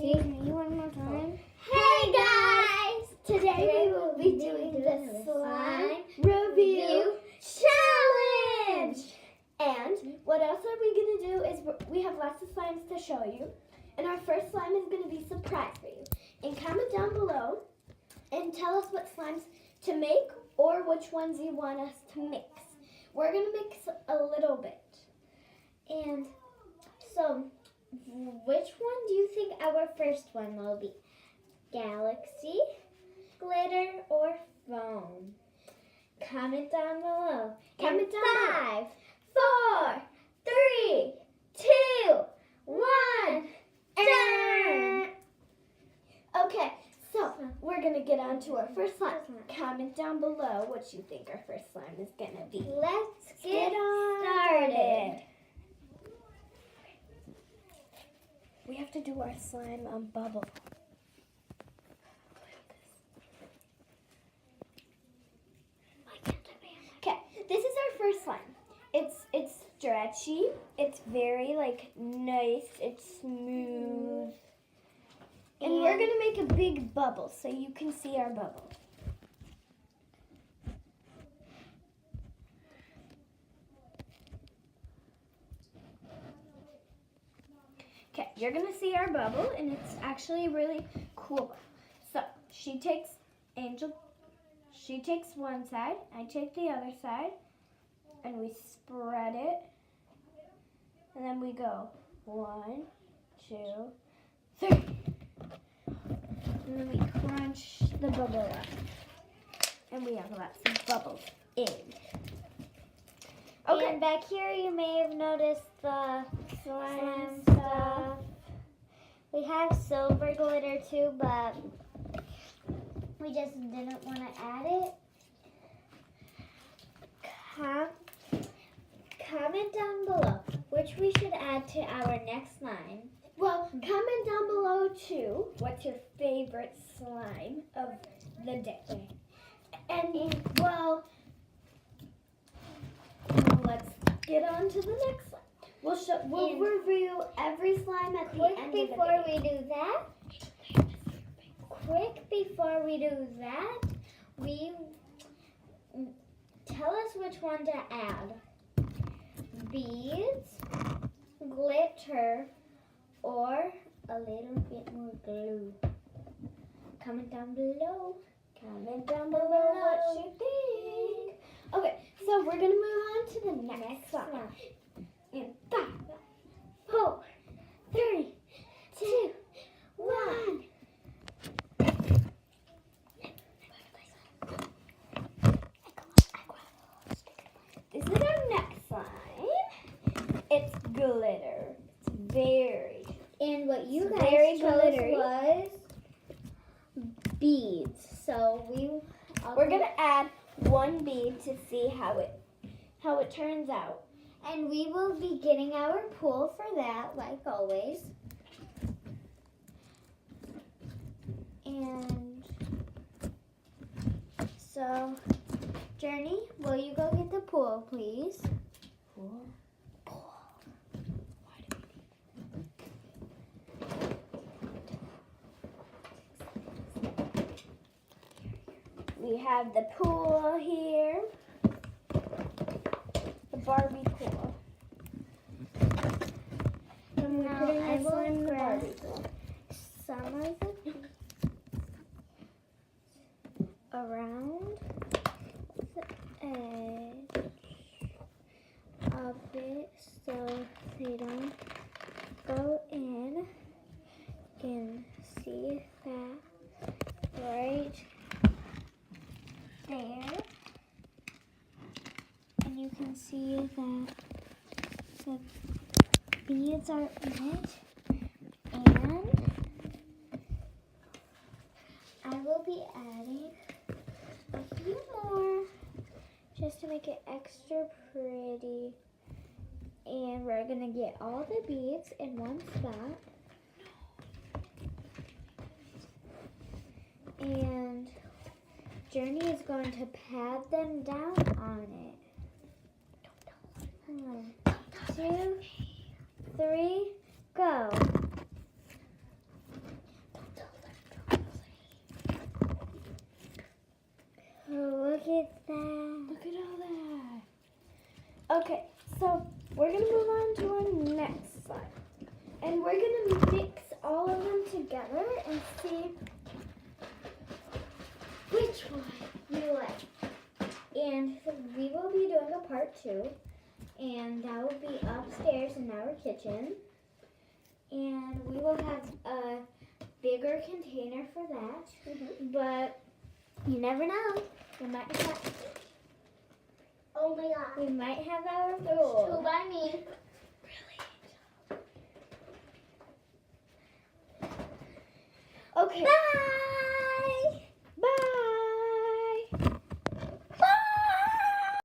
See, you one more time. Hey guys! Today we will be doing the slime review challenge! And what else are we going to do is we have lots of slimes to show you. And our first slime is going to be a surprise for you. And comment down below and tell us what slimes to make or which ones you want us to mix. We're going to mix a little bit. And so, which one do you think our first one will be? Galaxy, glitter, or foam? Comment down below. Comment down 5, 4, 3, 2, 1. Okay, so we're going to get on to our first slime. Comment down below what you think our first slime is going to be. Let's get started. We have to do our slime on bubble. Okay, this is our first slime. It's stretchy. It's very nice. It's smooth. And we're gonna make a big bubble so you can see our bubble. Okay, you're gonna see our bubble, and it's actually really cool. So she takes one side, I take the other side, and we spread it, and then we go 1, 2, 3, and then we crunch the bubble up, and we have lots of bubbles in. Okay. And back here you may have noticed the slime stuff. We have silver glitter too, but we just didn't want to add it. Comment down below which we should add to our next slime. Well, comment down below too what's your favorite slime of the day. And well, let's get on to the next slime. We'll review every slime at the end of the day. Before we do that, tell us which one to add. Beads, glitter, or a little bit more glue. Comment down below. Comment down below what you think. Okay, so we're going to move on to the next slime. In 5, 4, 3, 2, 1. This is our next slime. It's glitter. It's very. And what you guys chose was beads. So we're gonna add one bead to see how it turns out. And we will be getting our pool for that, like always. And so, Journey, will you go get the pool, please? Pool. Why do we need? We have the pool here. The Barbie pool. Now I will grab some of the around the edge of it so they don't go in. You can see that right there. And you can see that the beads are in it. And I will be adding a few more just to make it extra pretty. And we're going to get all the beads in one spot. And Journey is going to pat them down on it. 1, 2, 3, go. Okay, so we're gonna move on to our next slide. And we're gonna mix all of them together and see which one you like. And we will be doing a part 2. And that will be upstairs in our kitchen. And we will have a bigger container for that. But you never know. We might have Oh my god. we might have our Two rules. by me. Okay. Bye. Bye.